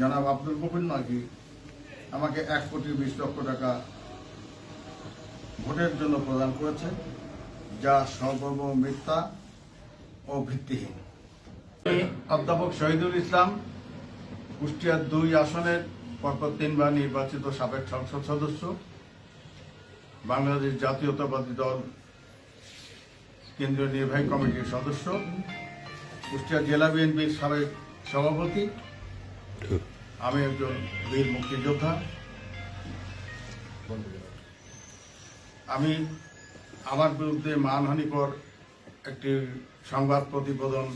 জনাব আব্দুল কবির নাকি আমাকে 1,20,00,000 টাকা ভোটের জন্য প্রদান করেছে, যা সম্পূর্ণ মিথ্যা ও ভিত্তিহীন। অধ্যাপক শহীদুল ইসলাম, কুষ্টিয়া 2 আসনের পরপর 3বার নির্বাচিত সাবেক সংসদ সদস্য, বাংলাদেশ জাতীয়তাবাদী দল কেন্দ্রীয় নির্বাহী কমিটির সদস্য, কুষ্টিয়া জেলা বিএনপির সাবেক সভাপতি। আমি একজন বীর মুক্তিযোদ্ধা। আমি আমার বিরুদ্ধে মানহানিকর একটি সংবাদ প্রতিবেদন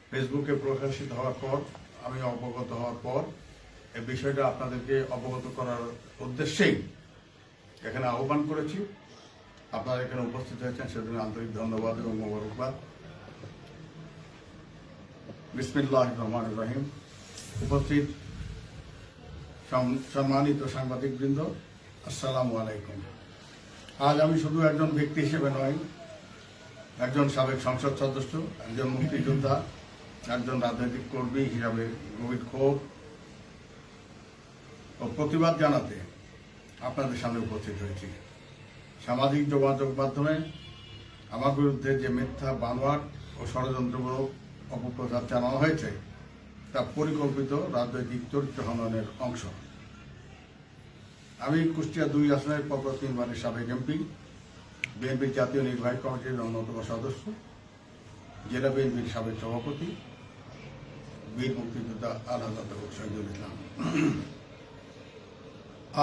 ফেসবুকে প্রকাশিত হওয়ার পর, আমি অবগত হওয়ার পর এই বিষয়টা আপনাদেরকে অবগত করার উদ্দেশ্যেই এখানে আহ্বান করেছি। আপনারা এখানে উপস্থিত হয়েছেন, সেজন্য আন্তরিক ধন্যবাদ এবং মোবারকবাদ। বিসমিল্লাহির রহমানির রহিম। উপস্থিত সম্মানিত সাংবাদিকবৃন্দ, আসসালামু আলাইকুম। আজ আমি শুধু একজন ব্যক্তি হিসেবে নয়, একজন সাবেক সংসদ সদস্য, একজন মুক্তিযোদ্ধা, একজন রাজনৈতিক কর্মী হিসাবে গভীর ক্ষোভ ও প্রতিবাদ জানাতে আপনাদের সামনে উপস্থিত হয়েছি। সামাজিক যোগাযোগ মাধ্যমে আমার বিরুদ্ধে যে মিথ্যা, বানোয়াট ও ষড়যন্ত্রমূলক অপপ্রচার চালানো হয়েছে, তা পরিকল্পিত রাজনৈতিক চরিত্র হননের অংশ। আমি কুষ্টিয়া 2 আসনের পরপর 3বারের সাবেক এমপি, বিএনপির জাতীয় নির্বাহী কমিটির অন্যতম সদস্য, জেলা বিএনপির সাবেক সভাপতি, বীর মুক্তিযোদ্ধা আলহাজ অধ্যাপক শহীদুল ইসলাম।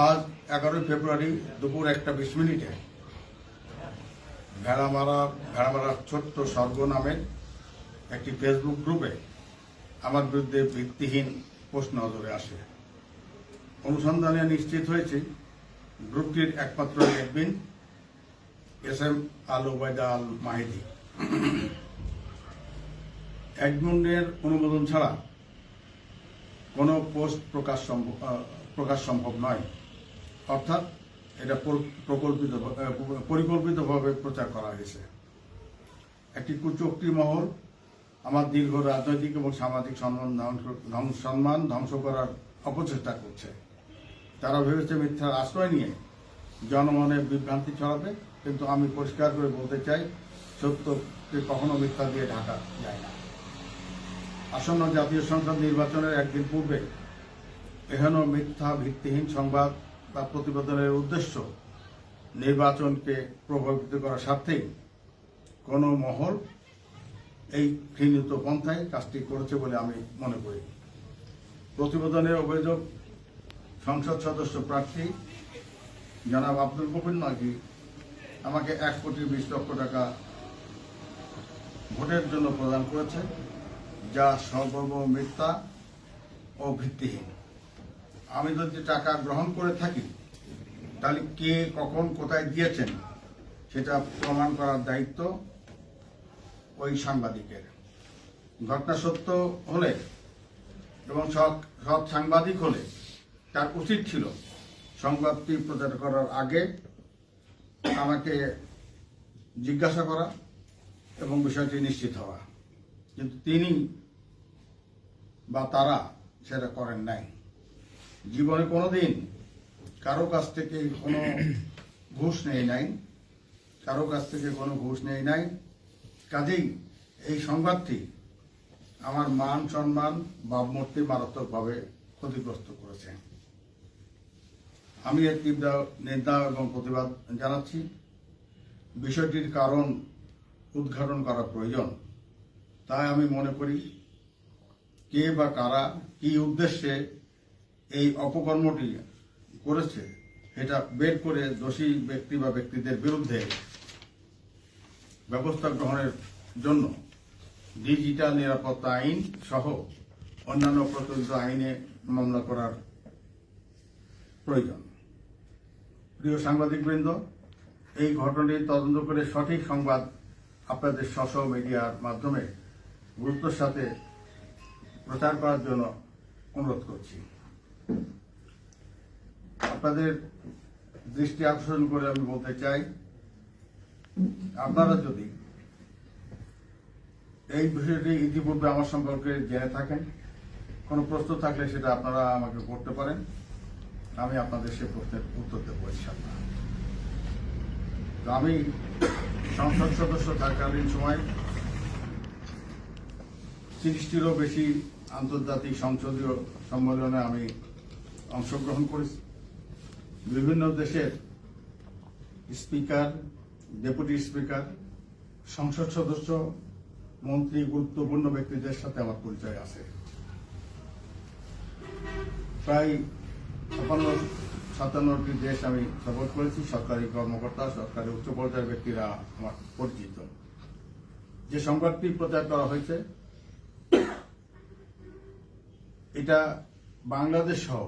আজ 11 ফেব্রুয়ারি দুপুর 1:20 ভেড়ামারা ছোট্ট স্বর্গ নামের একটি ফেসবুক গ্রুপে আমার বিরুদ্ধে ভিত্তিহীন পোস্ট নজরে আসে। অনুসন্ধানে নিশ্চিত হয়েছে গ্রুপটির একমাত্র অ্যাডমিন SM আল ওবায়দা আল মাহিদি। অ্যাডমিনের অনুমোদন ছাড়া কোনো পোস্ট প্রকাশ সম্ভব নয়, অর্থাৎ এটা পরিকল্পিতভাবে প্রচার করা হয়েছে। একটি কুচক্রী মহল আমার দীর্ঘ রাজনৈতিক এবং সামাজিক সম্মান ধ্বংস করার অপচেষ্টা করছে। তারা ভেবেছে মিথ্যার আশ্রয় নিয়ে জনমনে বিভ্রান্তি ছড়াবে, কিন্তু আমি পরিষ্কার করে বলতে চাই, সত্যকে কখনো মিথ্যা দিয়ে ঢাকা যায় না। আসন্ন জাতীয় সংসদ নির্বাচনের একদিন পূর্বে এহেন মিথ্যা, ভিত্তিহীন সংবাদ বা প্রতিবেদনের উদ্দেশ্য নির্বাচনকে প্রভাবিত করার স্বার্থেই কোনো মহল এই ঘৃণিত পন্থায় কাজটি করেছে বলে আমি মনে করি। প্রতিবেদনের অভিযোগ, সংসদ সদস্য প্রার্থী জনাব আব্দুল কবির নাকি আমাকে 1,20,00,000 টাকা ভোটের জন্য প্রদান করেছে, যা সম্পূর্ণ মিথ্যা ও ভিত্তিহীন। আমি যদি টাকা গ্রহণ করে থাকি, তাহলে কে, কখন, কোথায় দিয়েছেন সেটা প্রমাণ করার দায়িত্ব ওই সাংবাদিকের। ঘটনা সত্য হলে এবং সৎ সাংবাদিক হলে তার উচিত ছিল সংবাদটি প্রচার করার আগে আমাকে জিজ্ঞাসা করা এবং বিষয়টি নিশ্চিত হওয়া, কিন্তু তিনি বা তারা সেটা করেন নাই। জীবনে কোনোদিন কারো কাছ থেকে কোনো ঘুষ নেই নাই। কাজেই এই সংবাদটি আমার মান, সম্মান, ভাবমূর্তি মারাত্মকভাবে ক্ষতিগ্রস্ত করেছে। আমি এর তীব্র নিন্দা এবং প্রতিবাদ জানাচ্ছি। বিষয়টির কারণ উদ্ঘাটন করা প্রয়োজন। তাই আমি মনে করি, কে বা কারা কি উদ্দেশ্যে এই অপকর্মটি করেছে এটা বের করে দোষী ব্যক্তি বা ব্যক্তিদের বিরুদ্ধে ব্যবস্থা গ্রহণের জন্য ডিজিটাল নিরাপত্তা আইন সহ অন্যান্য প্রচলিত আইনে মামলা করার প্রয়োজন। প্রিয় সাংবাদিকবৃন্দ, এই ঘটনাটি তদন্ত করে সঠিক সংবাদ আপনাদের সোশ্যাল মিডিয়ার মাধ্যমে গুরুত্বের সাথে প্রচার করার জন্য অনুরোধ করছি। আপনাদের দৃষ্টি আকর্ষণ করে আমি বলতে চাই, আপনারা যদি এই বিষয়টি ইতিপূর্বে আমার সম্পর্কে জেনে থাকেন কোনো প্রশ্ন থাকলে সেটা আপনারা আমাকে করতে পারেন, আমি আপনাদের সে প্রশ্নের উত্তর দেবো ইনশাআল্লাহ। তো আমি সংসদ সদস্য থাকাকালীন সময় 30টিরও বেশি আন্তর্জাতিক সংসদীয় সম্মেলনে আমি অংশগ্রহণ করেছি। বিভিন্ন দেশের স্পিকার, ডেপুটি স্পিকার, সংসদ সদস্য, মন্ত্রী, গুরুত্বপূর্ণ ব্যক্তিদের সাথে আমার পরিচয় আছে। প্রায় 57টি দেশ আমি সফর করেছি। সরকারি কর্মকর্তা, সরকারি উচ্চ পর্যায়ের ব্যক্তিরা আমার পরিচিত। যে সংবাদটি প্রচার করা হয়েছে এটা বাংলাদেশ সহ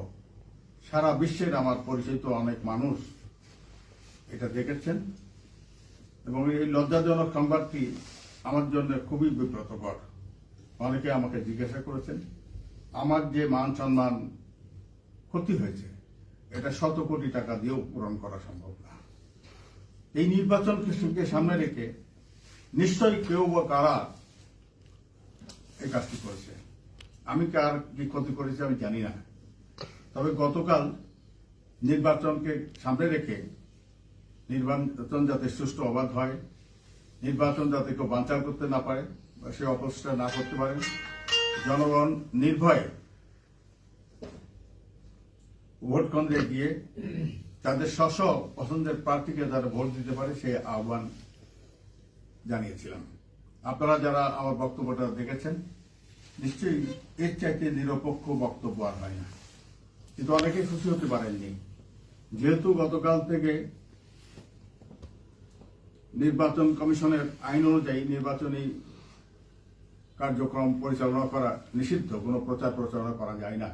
সারা বিশ্বের আমার পরিচিত অনেক মানুষ এটা দেখেছেন, এবং এই লজ্জাজনক সংবাদটি আমার জন্য খুবই বিব্রতকর। অনেকে আমাকে জিজ্ঞাসা করেছেন, আমার যে মান সম্মান ক্ষতি হয়েছে এটা 100 কোটি টাকা দিয়েও পূরণ করা সম্ভব না। এই নির্বাচনকে সামনে রেখে নিশ্চয়ই কেউ বা কারা এই কাজটি করেছে। আমি কার কি ক্ষতি করেছি আমি জানি না, তবে গতকাল নির্বাচনকে সামনে রেখে নির্বাচন যাতে সুষ্ঠু অবাধ হয়, নির্বাচন যাতে কেউ বানচাল করতে না পারে বা সে অপচেষ্টা না করতে পারে, জনগণ নির্ভয়ে ভোট কেন্দ্রে গিয়ে তাদের স্ব পছন্দের প্রার্থীকে যারা ভোট দিতে পারে সেই আহ্বান জানিয়েছিলাম। আপনারা যারা আমার বক্তব্যটা দেখেছেন নিশ্চয়ই এর চাইতে নিরপেক্ষ বক্তব্য আর হয় না, কিন্তু অনেকেই খুশি হতে পারেননি। যেহেতু গতকাল থেকে নির্বাচন কমিশনের আইন অনুযায়ী নির্বাচনী কার্যক্রম পরিচালনা করা নিষিদ্ধ, কোনো প্রচার প্রচারণা করা যায় না,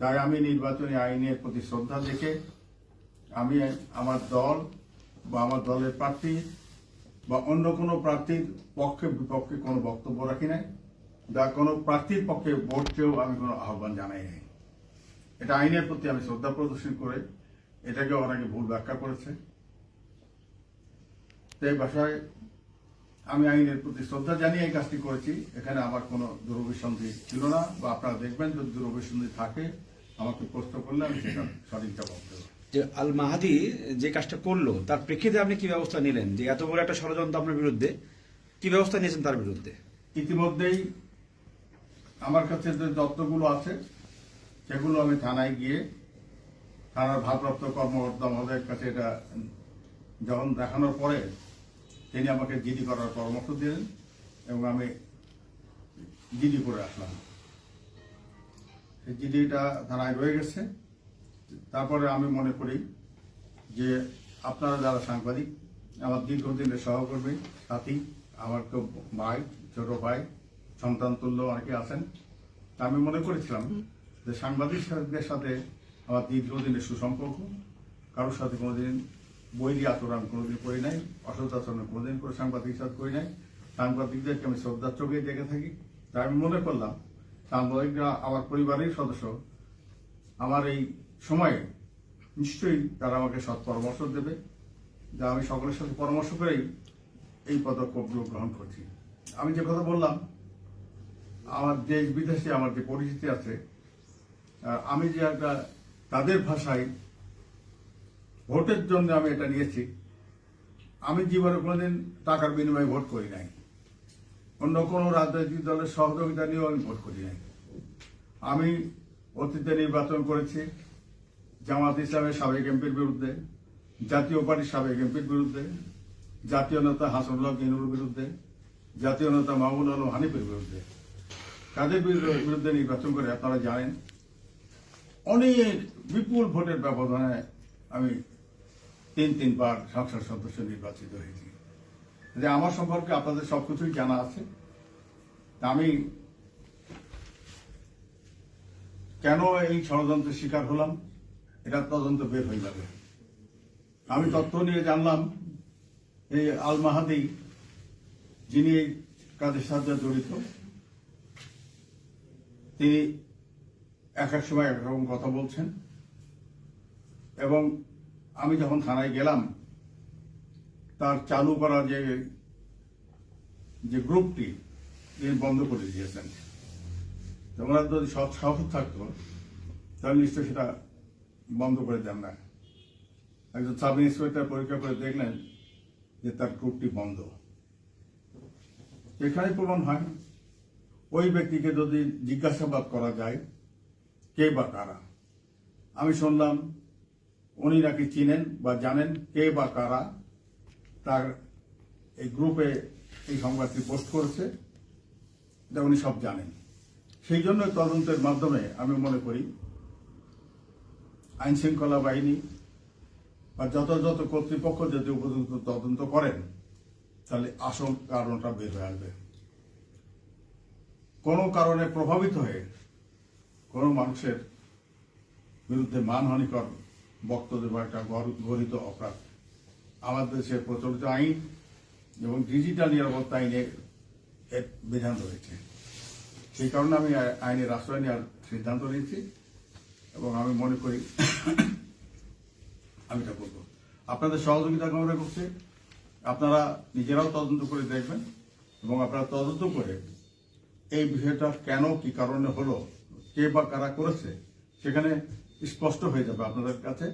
তাই আমি নির্বাচনী আইনের প্রতি শ্রদ্ধা দেখে আমি আমার দল বা আমার দলের প্রার্থী বা অন্য কোনো প্রার্থীর পক্ষে বিপক্ষে কোনো বক্তব্য রাখি নাই, বা কোনো প্রার্থীর পক্ষে ভোট চেয়েও আমি কোনো আহ্বান জানাই নাই। এটা আইনের প্রতি আমি শ্রদ্ধা প্রদর্শন করে এটাকে অনেকে ভুল ব্যাখ্যা করেছে। এই ভাষায় আমি আইনের প্রতি শ্রদ্ধা জানিয়ে এই কাজটি করেছি। এখানে আমার কোনো দুরভিসন্ধি ছিল না, বা আপনারা দেখবেন যদি দুরভিসন্ধি থাকে আমাকে প্রশ্ন করলে আমি সেটা সঠিক জবাব দেব। যে আল মাহাদি যে কাজটা করলো তার প্রেক্ষিতে আপনি কি ব্যবস্থা নিলেন? যে এত বড় একটা ষড়যন্ত্র আপনার বিরুদ্ধে, কি ব্যবস্থা নিয়েছেন তার বিরুদ্ধে? ইতিমধ্যেই আমার কাছে যে তথ্যগুলো আছে সেগুলো আমি থানায় গিয়ে থানার ভারপ্রাপ্ত কর্মকর্তা মহোদয়ের কাছে এটা যখন দেখানোর পরে তিনি আমাকে জিডি করার পরামর্শ দিলেন এবং আমি জিডি করে আসলাম। সেই জিডিটা থানায় রয়ে গেছে। তারপরে আমি মনে করি যে আপনারা যারা সাংবাদিক, আমার দীর্ঘদিনের সহকর্মী, সাথী, আমার কেউ ভাই, ছোট ভাই, সন্তান তুল্য অনেকে আছেন, তা আমি মনে করেছিলাম যে সাংবাদিকদের সাথে আমার দীর্ঘদিনের সুসম্পর্ক, কারোর সাথে কোনোদিন বৈরী আচরণ কোনোদিন করি নাই, অসৎ আচরণ কোনোদিন করে সাংবাদিকের সাথে করি নাই। সাংবাদিকদেরকে আমি শ্রদ্ধার চোখে দেখে থাকি। তাই আমি মনে করলাম সাংবাদিকরা আমার পরিবারের সদস্য, আমার এই সময়ে নিশ্চয়ই তারা আমাকে সৎ পরামর্শ দেবে, যা আমি সকলের সাথে পরামর্শ করেই এই পদক্ষেপগুলো গ্রহণ করছি। আমি যে কথা বললাম, আমার দেশ বিদেশে আমার যে পরিচিতি আছে, আমি যে একটা তাদের ভাষায় ভোটের জন্য আমি এটা নিয়েছি। আমি জীবনে কোনোদিন টাকার বিনিময়ে ভোট করি নাই, অন্য কোনো রাজনৈতিক দলের সহযোগিতা নিয়েও আমি ভোট করি নাই। আমি অতীতে নির্বাচন করেছি জামাত ইসলামের সাবেক এমপির বিরুদ্ধে, জাতীয় পার্টির সাবেক এমপির বিরুদ্ধে, জাতীয় নেতা হাসানুল্লাহ গিনুর বিরুদ্ধে, জাতীয় নেতা মাহমুদ আলম হানিফের বিরুদ্ধে। কাদের বিরুদ্ধে নির্বাচন করে আপনারা জানেন, অনেক বিপুল ভোটের ব্যবধানে আমি 3বার সংসদ সদস্য নির্বাচিত হয়েছি। যে আমার সম্পর্কে আপনাদের সবকিছুই জানা আছে। আমি কেন এই ষড়যন্ত্রের শিকার হলাম এটা তদন্ত বের হয়ে যাবে। আমি তথ্য নিয়ে জানলাম এই আল মাহাদি যিনি এই কাজের সাথে জড়িত, তিনি এক এক সময় একরকম কথা বলছেন, এবং আমি যখন থানায় গেলাম তার চালু করা যে গ্রুপটি তিনি বন্ধ করে দিয়েছেন। ওনার যদি সৎ সাহস থাকতো তাহলে নিশ্চয়ই সেটা বন্ধ করে দেন না। একজন সাব ইন্সপেক্টর পরীক্ষা করে দেখলেন যে তার গ্রুপটি বন্ধ। এখানে প্রমাণ হয় ওই ব্যক্তিকে যদি জিজ্ঞাসাবাদ করা যায় কে বা কারা। আমি শুনলাম উনি নাকি চিনেন বা জানেন কে বা কারা তার এই গ্রুপে এই সংবাদটি পোস্ট করেছে, এটা উনি সব জানেন। সেই জন্য তদন্তের মাধ্যমে আমি মনে করি আইন শৃঙ্খলা বাহিনী বা যথাযথ কর্তৃপক্ষ যদি উপযুক্ত তদন্ত করেন তাহলে আসল কারণটা বের হয়ে আসবে। কোনো কারণে প্রভাবিত হয়ে কোনো মানুষের বিরুদ্ধে মানহানিকর বক্তব্য বা একটা গরিত অপরাধ আমাদের দেশে প্রচলিত আইন এবং ডিজিটাল নিরাপত্তা আইনে এর বিধান রয়েছে। সেই কারণে আমি আইনের আশ্রয় নেওয়ার সিদ্ধান্ত নিয়েছি এবং আমি মনে করি আমি এটা করব। আপনাদের সহযোগিতা কামনা করছি। আপনারা নিজেরাও তদন্ত করে দেখবেন এবং আপনারা তদন্ত করে এই বিষয়টা কেন কি কারণে হলো, কে বা কারা করেছে, সেখানে স্পষ্ট হয়ে যাবে আপনাদের কাছে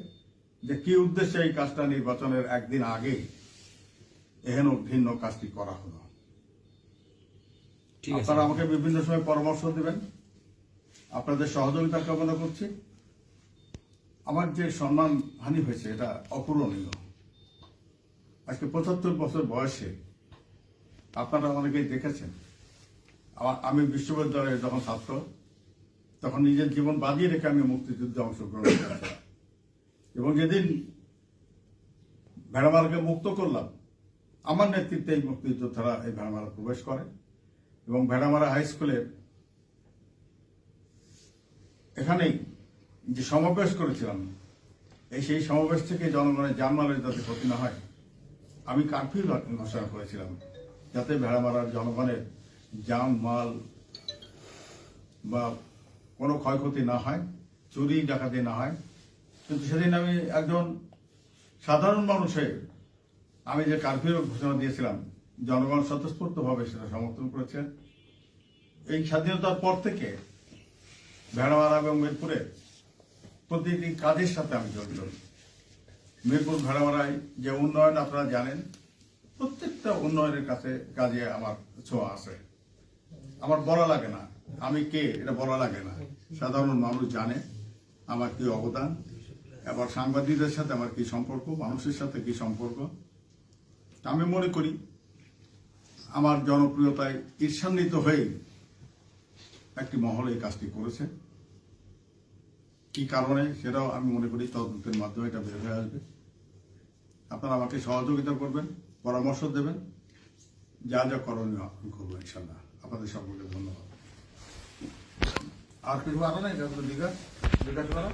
যে কি উদ্দেশ্যে এই কাজটা নির্বাচনের একদিন আগে এহেন ঘৃণ্য কাজটি করা হলো। আপনারা আমাকে বিভিন্ন সময় পরামর্শ দেবেন, আপনাদের সহযোগিতা কামনা করছি। আমার যে সম্মান হানি হয়েছে এটা অপূরণীয়। আজকে ৭৫ বছর বয়সে আপনারা অনেকেই দেখেছেন আমি বিশ্ববিদ্যালয়ে যখন ছাত্র তখন নিজের জীবন বাজিয়ে রেখে আমি মুক্তিযুদ্ধে অংশগ্রহণ করেছিলাম এবং যেদিন ভেড়ামারাকে মুক্ত করলাম আমার নেতৃত্বে এই মুক্তিযোদ্ধারা এই ভেড়ামারা প্রবেশ করে এবং ভেড়ামারা হাই স্কুলে এখানেই যে সমাবেশ করেছিলাম সেই সমাবেশ থেকে জনগণের জানমালের যাতে ক্ষতি না হয় আমি কারফিউ ঘোষণা করেছিলাম যাতে ভেড়ামারার জনগণের জান মাল বা কোনো ক্ষয়ক্ষতি না হয়, চুরি ডাকাতি না হয়। কিন্তু সেদিন আমি একজন সাধারণ মানুষের আমি যে কারফিউ ঘোষণা দিয়েছিলাম জনগণ স্বতঃস্ফূর্তভাবে সেটা সমর্থন করেছে। এই স্বাধীনতার পর থেকে ভেড়ামারা এবং মিরপুরে প্রতিটি কাজের সাথে আমি জড়িত। মিরপুর ভেড়ামারায় যে উন্নয়ন আপনারা জানেন, প্রত্যেকটা উন্নয়নের কাজে আমার ছোঁয়া আছে। আমার বলা লাগে না আমি কে, এটা বলা লাগে না, সাধারণ মানুষ জানে আমার কি অবদান। আবার সাংবাদিকদের সাথে আমার কি সম্পর্ক, মানুষের সাথে কি সম্পর্ক। আমি মনে করি আমার জনপ্রিয়তায় ঈর্ষান্বিত হয়ে একটি মহল এই কাজটি করেছে। কি কারণে সেটাও আমি মনে করি তদন্তের মাধ্যমে এটা বের হয়ে আসবে। আপনারা আমাকে সহযোগিতা করবেন, পরামর্শ দেবেন, যা যা করণীয় আমি করবো ইনশাল্লাহ। আপনাদের সকলকে ধন্যবাদ। আর কিছু আরো নাই জিজ্ঞাসা করা।